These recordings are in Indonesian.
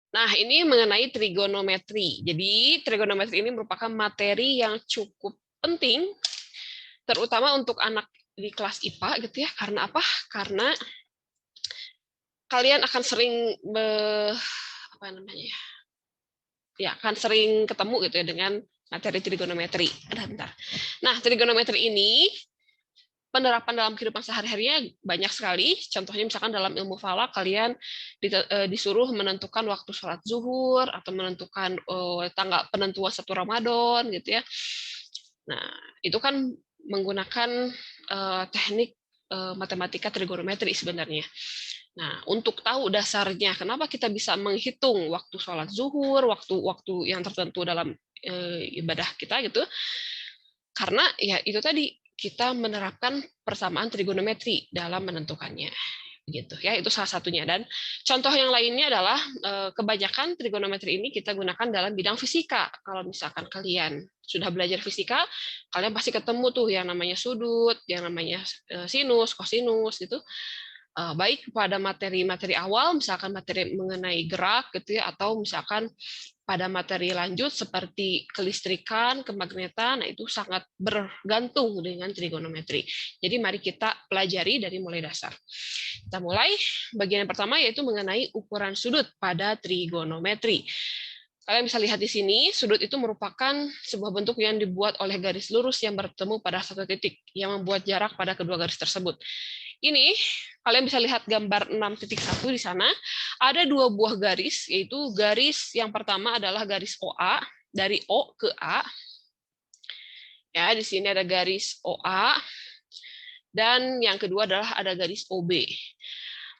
Nah, ini mengenai trigonometri. Jadi, trigonometri ini merupakan materi yang cukup penting, terutama untuk anak di kelas IPA gitu ya. Karena apa? Karena kalian akan sering apa namanya ya? Ya, akan sering ketemu gitu ya dengan materi trigonometri. Bentar. Nah, trigonometri ini penerapan dalam kehidupan sehari-harinya banyak sekali. Contohnya misalkan dalam ilmu falak kalian disuruh menentukan waktu sholat zuhur atau menentukan tanggal penentuan satu Ramadan gitu ya. Nah, itu kan menggunakan teknik matematika trigonometri sebenarnya. Nah, untuk tahu dasarnya kenapa kita bisa menghitung waktu sholat zuhur, waktu-waktu yang tertentu dalam ibadah kita gitu, karena ya itu tadi kita menerapkan persamaan trigonometri dalam menentukannya gitu ya, itu salah satunya. Dan contoh yang lainnya adalah kebanyakan trigonometri ini kita gunakan dalam bidang fisika. Kalau misalkan kalian sudah belajar fisika, kalian pasti ketemu tuh yang namanya sudut, yang namanya sinus, kosinus gitu. Baik pada materi-materi awal, misalkan materi mengenai gerak gitu ya, atau misalkan pada materi lanjut seperti kelistrikan, kemagnetan, nah itu sangat bergantung dengan trigonometri. Jadi mari kita pelajari dari mulai dasar. Kita mulai bagian yang pertama yaitu mengenai ukuran sudut pada trigonometri. Kalian bisa lihat di sini, sudut itu merupakan sebuah bentuk yang dibuat oleh garis lurus yang bertemu pada satu titik, yang membuat jarak pada kedua garis tersebut. Ini, kalian bisa lihat gambar 6.1 di sana, ada dua buah garis, yaitu garis yang pertama adalah garis OA, dari O ke A. Ya, di sini ada garis OA, dan yang kedua adalah ada garis OB.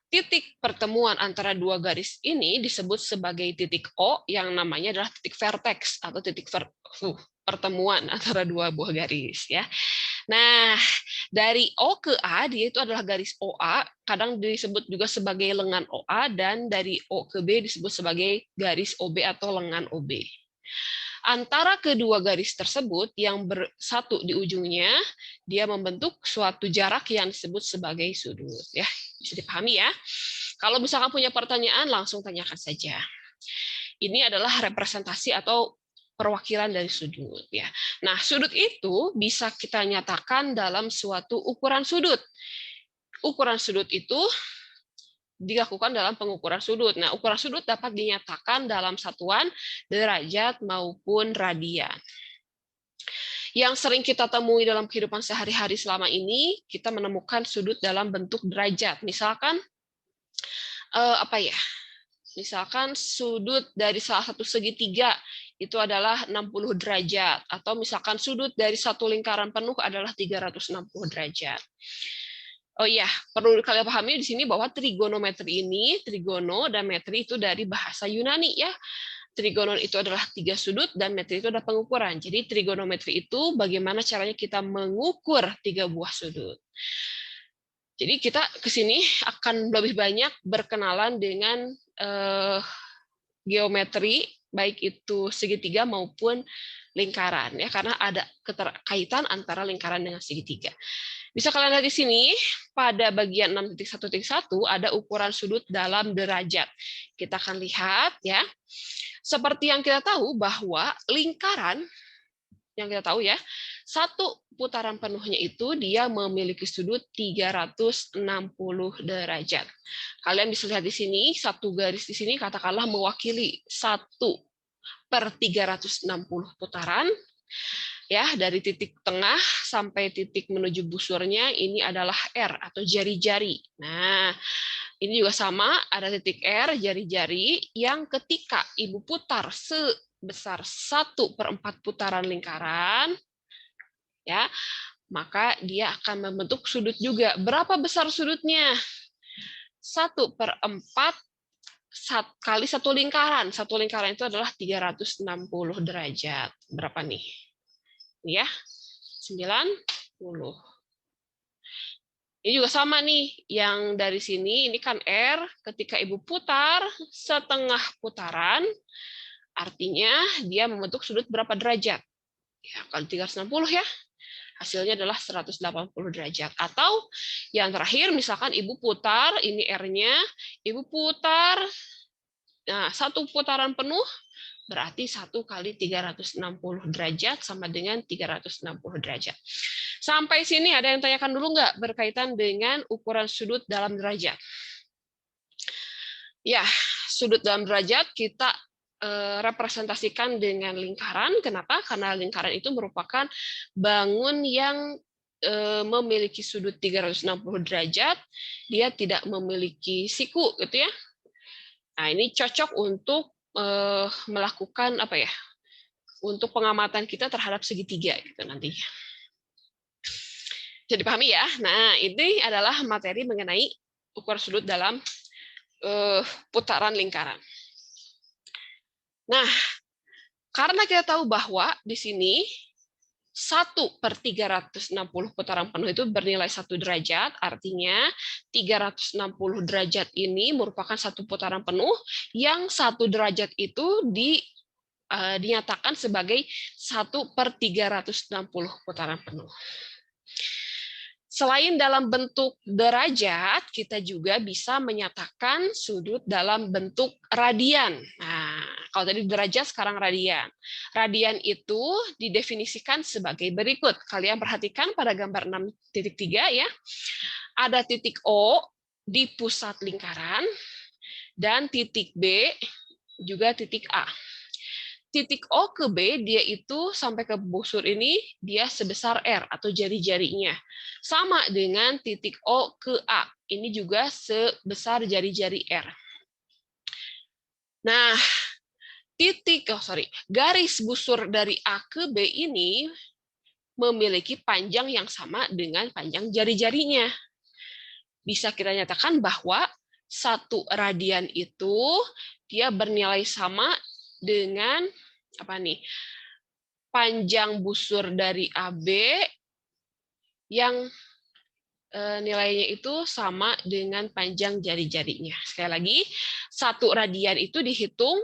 Titik pertemuan antara dua garis ini disebut sebagai titik O, yang namanya adalah titik vertex atau titik pertemuan antara dua buah garis ya. Nah, dari O ke A dia itu adalah garis OA, kadang disebut juga sebagai lengan OA, dan dari O ke B disebut sebagai garis OB atau lengan OB. Antara kedua garis tersebut yang bersatu di ujungnya, dia membentuk suatu jarak yang disebut sebagai sudut. Ya, bisa dipahami ya. Kalau misalkan punya pertanyaan, langsung tanyakan saja. Ini adalah representasi atau perwakilan dari sudut. Ya. Nah, sudut itu bisa kita nyatakan dalam suatu ukuran sudut. Ukuran sudut itu dilakukan dalam pengukuran sudut. Nah, ukuran sudut dapat dinyatakan dalam satuan derajat maupun radian. Yang sering kita temui dalam kehidupan sehari-hari selama ini, kita menemukan sudut dalam bentuk derajat. Misalkan apa ya? Misalkan sudut dari salah satu segitiga itu adalah 60 derajat, atau misalkan sudut dari satu lingkaran penuh adalah 360 derajat. Oh iya, perlu kalian pahami di sini bahwa trigonometri ini, trigono dan metri itu dari bahasa Yunani ya. Trigonon itu adalah 3 sudut dan metri itu adalah pengukuran. Jadi trigonometri itu bagaimana caranya kita mengukur 3 buah sudut. Jadi kita ke sini akan lebih banyak berkenalan dengan geometri, baik itu segitiga maupun lingkaran ya, karena ada keterkaitan antara lingkaran dengan segitiga. Bisa kalian lihat di sini, pada bagian 6.1.1 ada ukuran sudut dalam derajat. Kita akan lihat ya. Seperti yang kita tahu bahwa lingkaran, yang kita tahu ya, satu putaran penuhnya itu dia memiliki sudut 360 derajat. Kalian bisa lihat di sini, satu garis di sini katakanlah mewakili 1/360 putaran. Ya, dari titik tengah sampai titik menuju busurnya ini adalah R atau jari-jari. Nah, ini juga sama, ada titik R, jari-jari, yang ketika ibu putar sebesar 1/4 putaran lingkaran, ya, maka dia akan membentuk sudut juga. Berapa besar sudutnya? 1/4 kali satu lingkaran. Satu lingkaran itu adalah 360 derajat. Berapa nih? Ya, 90. Ini juga sama nih, yang dari sini ini kan R, ketika ibu putar setengah putaran, artinya dia membentuk sudut berapa derajat? Ya, kali 360 ya. Hasilnya adalah 180 derajat. Atau yang terakhir, misalkan ibu putar, ini R-nya, ibu putar Nah, satu putaran penuh berarti 1 kali 360 derajat sama dengan 360 derajat. Sampai sini ada yang tanyakan dulu nggak berkaitan dengan ukuran sudut dalam derajat? Ya, sudut dalam derajat kita representasikan dengan lingkaran. Kenapa? Karena lingkaran itu merupakan bangun yang memiliki sudut 360 derajat, dia tidak memiliki siku, gitu ya. Nah, ini cocok untuk melakukan apa ya? Untuk pengamatan kita terhadap segitiga gitu nantinya. Jadi dipahami ya. Nah, ini adalah materi mengenai ukuran sudut dalam putaran lingkaran. Nah, karena kita tahu bahwa di sini 1/360 putaran penuh itu bernilai 1 derajat, artinya 360 derajat ini merupakan satu putaran penuh yang 1 derajat itu dinyatakan sebagai 1/360 putaran penuh. Selain dalam bentuk derajat, kita juga bisa menyatakan sudut dalam bentuk radian. Nah, kalau tadi derajat, sekarang radian. Radian itu didefinisikan sebagai berikut. Kalian perhatikan pada gambar 6.3 ya. Ada titik O di pusat lingkaran, dan titik B juga titik A. Titik O ke B, dia itu sampai ke busur ini, dia sebesar R atau jari-jarinya. Sama dengan titik O ke A, ini juga sebesar jari-jari R. Nah, garis busur dari A ke B ini memiliki panjang yang sama dengan panjang jari-jarinya. Bisa kita nyatakan bahwa 1 radian itu dia bernilai sama dengan apa nih? Panjang busur dari AB yang nilainya itu sama dengan panjang jari-jarinya. Sekali lagi, 1 radian itu dihitung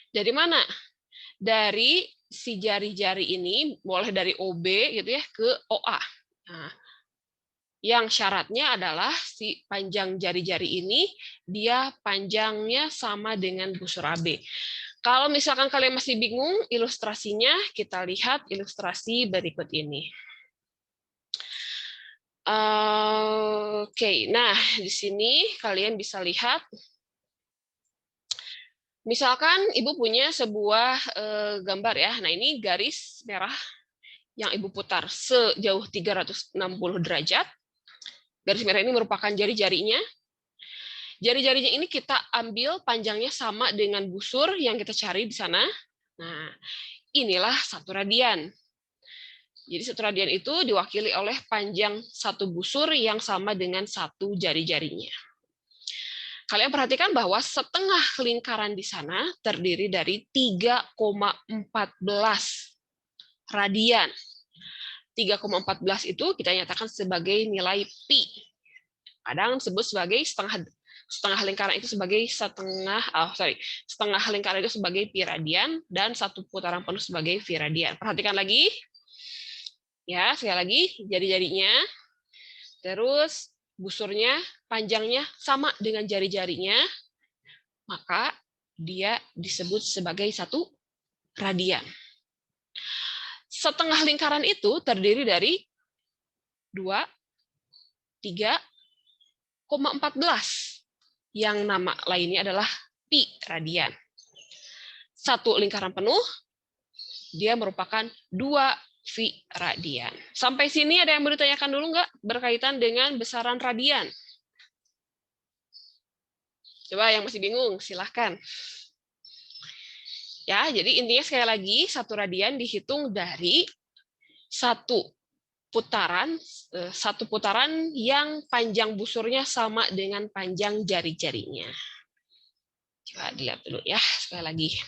dari mana? Dari si jari-jari ini, mulai dari OB gitu ya ke OA. Nah, yang syaratnya adalah si panjang jari-jari ini dia panjangnya sama dengan busur AB. Kalau misalkan kalian masih bingung ilustrasinya, kita lihat ilustrasi berikut ini. Oke, nah di sini kalian bisa lihat, misalkan Ibu punya sebuah gambar ya. Nah, ini garis merah yang Ibu putar sejauh 360 derajat. Garis merah ini merupakan jari-jarinya. Jari-jarinya ini kita ambil panjangnya sama dengan busur yang kita cari di sana. Nah, inilah 1 radian. Jadi 1 radian itu diwakili oleh panjang 1 busur yang sama dengan 1 jari-jarinya. Kalian perhatikan bahwa setengah lingkaran di sana terdiri dari 3,14 radian. 3,14 itu kita nyatakan sebagai nilai pi. Kadang disebut sebagai setengah lingkaran itu sebagai setengah lingkaran itu sebagai pi radian, dan 1 putaran penuh sebagai v radian. Perhatikan lagi. Ya, sekali lagi, jari-jarinya, terus busurnya, panjangnya sama dengan jari-jarinya, maka dia disebut sebagai 1 radian. Setengah lingkaran itu terdiri dari 3,14, yang nama lainnya adalah pi radian. 1 lingkaran penuh, dia merupakan 2 V radian. Sampai sini ada yang mau ditanyakan dulu nggak berkaitan dengan besaran radian? Coba yang masih bingung, silahkan. Ya, jadi intinya sekali lagi 1 radian dihitung dari 1 putaran yang panjang busurnya sama dengan panjang jari-jarinya. Coba dilihat dulu ya, sekali lagi.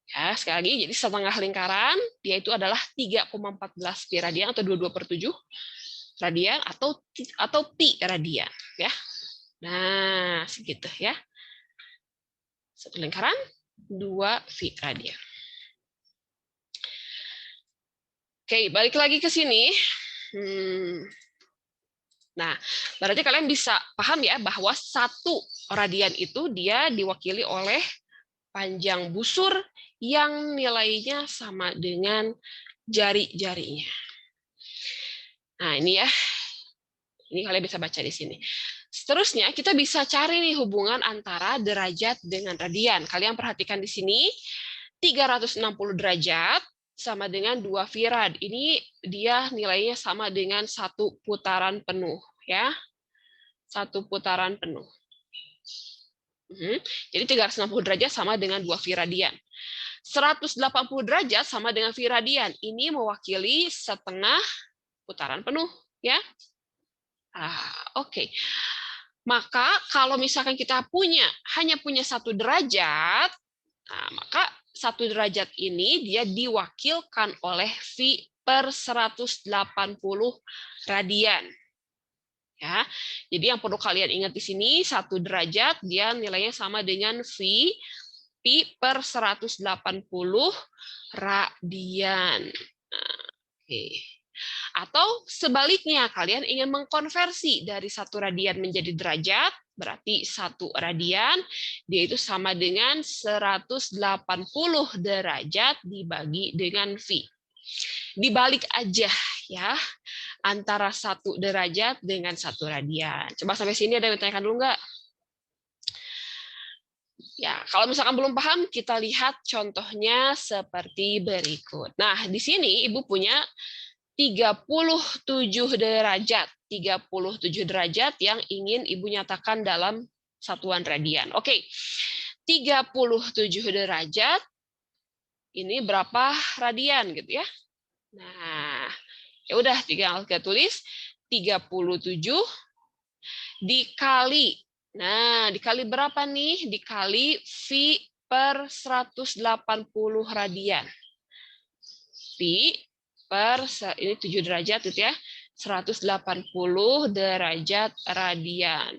Ya, sekali lagi, jadi setengah lingkaran, dia itu adalah 3,14 pi radian atau 22/7 radian atau pi radian. Ya. Nah, segitu ya. 1 lingkaran, 2 pi radian. Oke, balik lagi ke sini. Nah, berarti kalian bisa paham ya bahwa 1 Radian itu dia diwakili oleh panjang busur yang nilainya sama dengan jari-jarinya. Nah, ini ya. Ini kalian bisa baca di sini. Seterusnya, kita bisa cari nih hubungan antara derajat dengan radian. Kalian perhatikan di sini, 360 derajat sama dengan 2 farad. Ini dia nilainya sama dengan 1 putaran penuh. Ya, 1 putaran penuh. Jadi 360 derajat sama dengan 2 faradian. 180 derajat sama dengan faradian. Ini mewakili setengah putaran penuh. Ya. Oke. Maka kalau misalkan kita hanya punya 1 derajat, maka 1 derajat ini dia diwakilkan oleh V per 180 radian. Ya, jadi yang perlu kalian ingat di sini 1 derajat dia nilainya sama dengan P per 180 radian. Oke. Atau sebaliknya, kalian ingin mengkonversi dari 1 radian menjadi derajat, berarti 1 radian, dia itu sama dengan 180 derajat dibagi dengan V. Dibalik aja ya, antara 1 derajat dengan 1 radian. Coba sampai sini ada yang ditanyakan dulu nggak? Ya, kalau misalkan belum paham, kita lihat contohnya seperti berikut. Nah, di sini Ibu punya 37 derajat. 37 derajat yang ingin Ibu nyatakan dalam satuan radian. Oke. 37 derajat ini berapa radian gitu ya. Nah, ya udah tinggal kita tulis 37 dikali. Nah, dikali berapa nih? Dikali V per 180 radian. V per ini 7 derajat gitu ya. 180 derajat radian.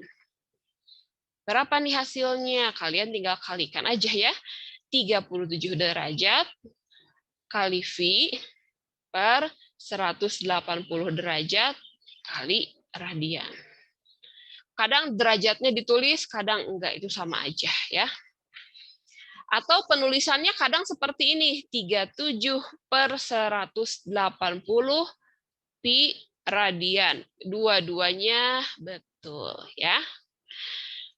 Berapa nih hasilnya? Kalian tinggal kalikan aja ya. 37 derajat kali V per 180 derajat kali radian. Kadang derajatnya ditulis, kadang enggak, itu sama aja ya. Atau penulisannya kadang seperti ini, 37 per 180 pi radian. Dua-duanya betul ya.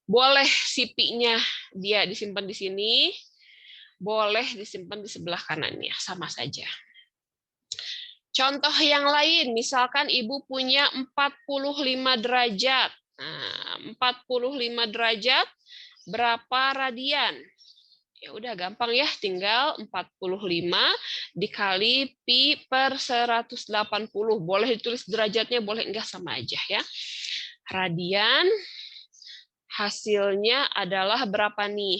Boleh si pi-nya dia disimpan di sini, boleh disimpan di sebelah kanannya, sama saja. Contoh yang lain, misalkan Ibu punya 45 derajat. Nah, 45 derajat berapa radian? Ya udah gampang ya, tinggal 45 dikali pi per 180. Boleh ditulis derajatnya, boleh enggak, sama aja ya. Radian hasilnya adalah berapa nih?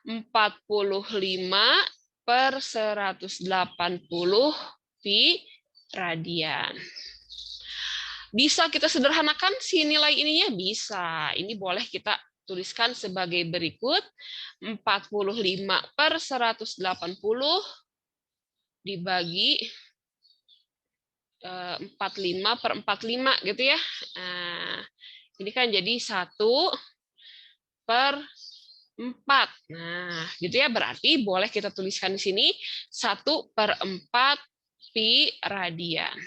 45 per 180 pi radian. Bisa kita sederhanakan si nilai ininya? Bisa. Ini boleh kita tuliskan sebagai berikut. 45 per 180 dibagi 45 per 45 gitu ya. Nah, ini kan jadi 1 per 4. Nah, gitu ya. Berarti boleh kita tuliskan di sini 1 per 4 pi radian.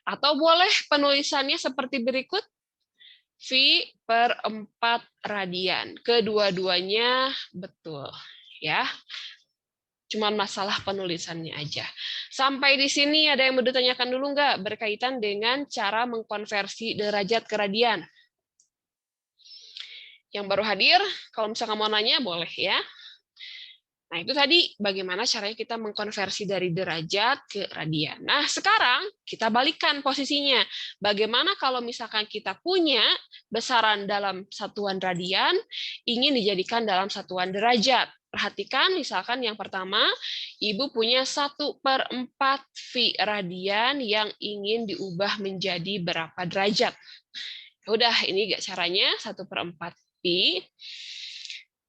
Atau boleh penulisannya seperti berikut. V per 4 radian. Kedua-duanya betul. Ya. Cuman masalah penulisannya aja. Sampai di sini ada yang mau ditanyakan dulu nggak berkaitan dengan cara mengkonversi derajat ke radian? Yang baru hadir, kalau misalkan mau nanya boleh ya. Nah, itu tadi bagaimana caranya kita mengkonversi dari derajat ke radian. Nah, sekarang kita balikkan posisinya. Bagaimana kalau misalkan kita punya besaran dalam satuan radian, ingin dijadikan dalam satuan derajat. Perhatikan, misalkan yang pertama, Ibu punya 1 per 4 V radian yang ingin diubah menjadi berapa derajat. Udah, ini gak caranya, 1 per 4 V.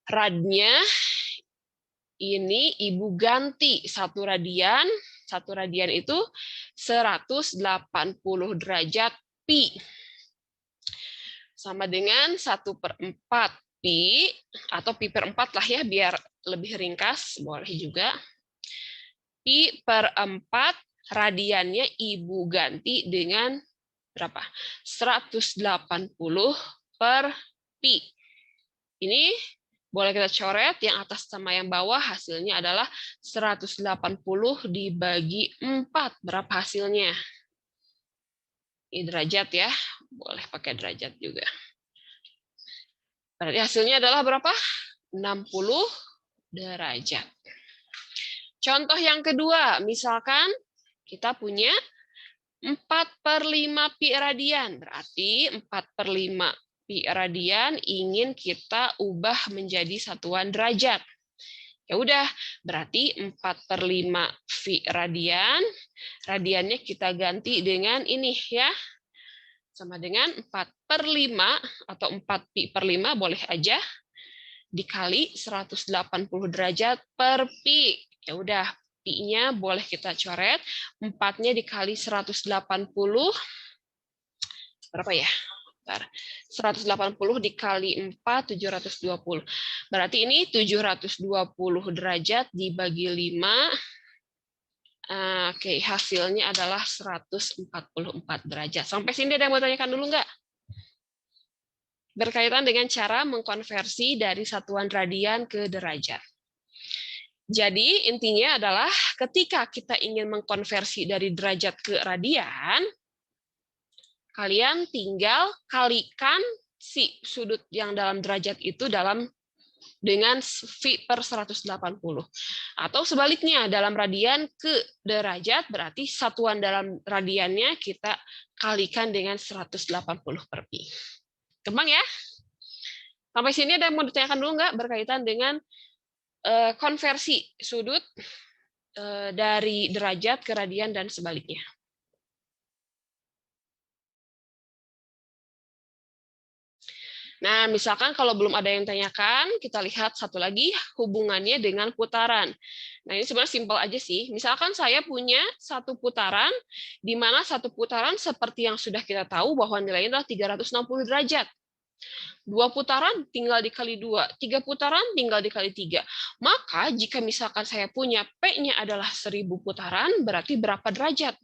Radnya, ini Ibu ganti 1 radian. 1 radian itu 180 derajat pi. Sama dengan 1 per 4 pi, atau pi per 4 lah ya, biar lebih ringkas, boleh juga. Pi per 4, radiannya Ibu ganti dengan berapa? 180 per pi. Ini boleh kita coret, yang atas sama yang bawah, hasilnya adalah 180 dibagi 4. Berapa hasilnya? Ini derajat ya, boleh pakai derajat juga. Berarti hasilnya adalah berapa? 60 derajat. Contoh yang kedua, misalkan kita punya 4/5 pi radian. Berarti 4/5 pi radian ingin kita ubah menjadi satuan derajat. Ya udah, berarti 4/5 pi radian, radiannya kita ganti dengan ini ya. Sama dengan 4/5 atau 4 pi per 5 boleh aja dikali 180 derajat per pi. Ya udah, pi-nya boleh kita coret. 4-nya dikali 180 berapa ya? 180 dikali 4, 720. Berarti ini 720 derajat dibagi 5. Oke, hasilnya adalah 144 derajat. Sampai sini ada yang mau tanyakan dulu nggak? Berkaitan dengan cara mengkonversi dari satuan radian ke derajat. Jadi intinya adalah ketika kita ingin mengkonversi dari derajat ke radian, kalian tinggal kalikan si sudut yang dalam derajat itu dengan V per 180. Atau sebaliknya, dalam radian ke derajat, berarti satuan dalam radiannya kita kalikan dengan 180 per pi. Gampang ya? Sampai sini ada yang mau ditanyakan dulu nggak berkaitan dengan konversi sudut dari derajat ke radian dan sebaliknya? Nah, misalkan kalau belum ada yang tanyakan, kita lihat satu lagi hubungannya dengan putaran. Nah, ini sebenarnya simpel aja sih. Misalkan saya punya satu putaran, di mana satu putaran seperti yang sudah kita tahu bahwa nilainya adalah 360 derajat. 2 putaran tinggal dikali 2, 3 putaran tinggal dikali 3. Maka jika misalkan saya punya P-nya adalah 1000 putaran, berarti berapa derajat?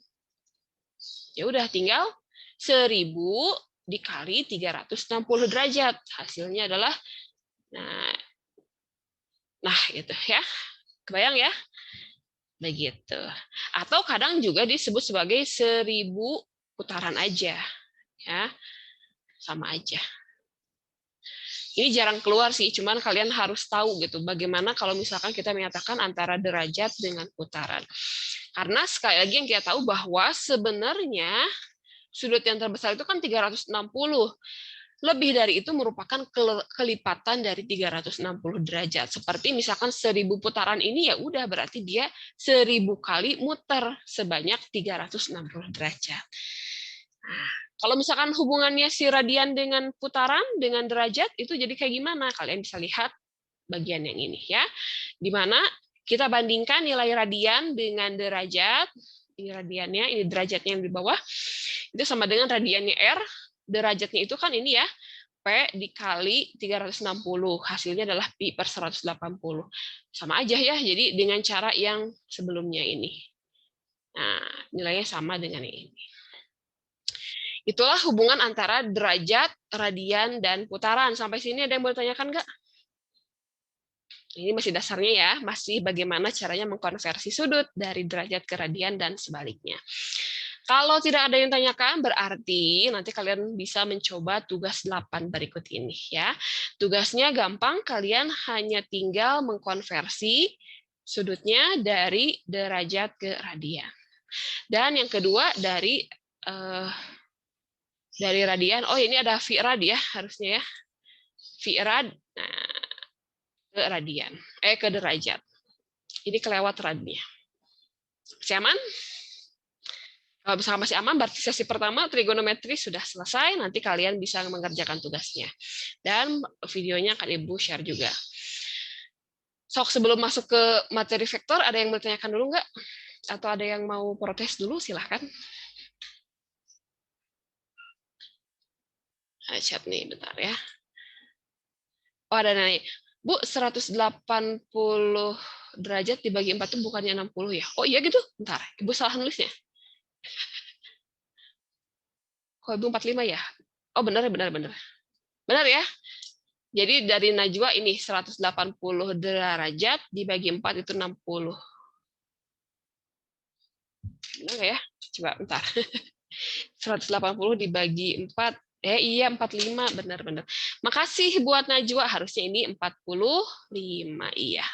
Ya udah, tinggal 1000 dikali 360 derajat. Hasilnya adalah nah gitu ya. Kebayang ya? Begitu. Atau kadang juga disebut sebagai 1000 putaran aja. Ya. Sama aja. Ini jarang keluar sih, cuman kalian harus tahu gitu bagaimana kalau misalkan kita menyatakan antara derajat dengan putaran. Karena sekali lagi yang kita tahu bahwa sebenarnya sudut yang terbesar itu kan 360. Lebih dari itu merupakan kelipatan dari 360 derajat. Seperti misalkan 1000 putaran ini, ya udah berarti dia 1000 kali muter sebanyak 360 derajat. Nah, kalau misalkan hubungannya si radian dengan putaran dengan derajat itu jadi kayak gimana? Kalian bisa lihat bagian yang ini ya. Di mana kita bandingkan nilai radian dengan derajat. Ini radiannya, ini derajatnya yang di bawah. Itu sama dengan radiannya R. Derajatnya itu kan ini ya, P dikali 360. Hasilnya adalah pi per 180. Sama aja ya, jadi dengan cara yang sebelumnya ini. Nah, nilainya sama dengan ini. Itulah hubungan antara derajat, radian, dan putaran. Sampai sini ada yang mau ditanyakan nggak? Ini masih dasarnya ya, masih bagaimana caranya mengkonversi sudut dari derajat ke radian dan sebaliknya. Kalau tidak ada yang tanyakan, berarti nanti kalian bisa mencoba tugas 8 berikut ini ya. Tugasnya gampang, kalian hanya tinggal mengkonversi sudutnya dari derajat ke radian. Dan yang kedua dari radian, oh ini ada V-rad ya harusnya ya. V-rad ke radian, ke derajat. Ini kelewat radnya. Masih aman? Kalau misalkan masih aman, berarti sesi pertama trigonometri sudah selesai. Nanti kalian bisa mengerjakan tugasnya. Dan videonya akan Ibu share juga. Sok sebelum masuk ke materi vektor, ada yang bertanyakan dulu nggak? Atau ada yang mau protes dulu? Silahkan. Chat nih, bentar ya. Oh, ada nanya. Bu, 180 derajat dibagi 4 itu bukannya 60 ya? Oh iya gitu? Bentar, Ibu salah nulisnya. Oh, Ibu 45 ya? Oh, benar, benar, benar. Benar ya? Jadi dari Najwa ini 180 derajat dibagi 4 itu 60. Benar nggak ya? Coba bentar. 180 dibagi 4. Iya 45, benar-benar. Makasih buat Najwa, harusnya ini 45. Iya.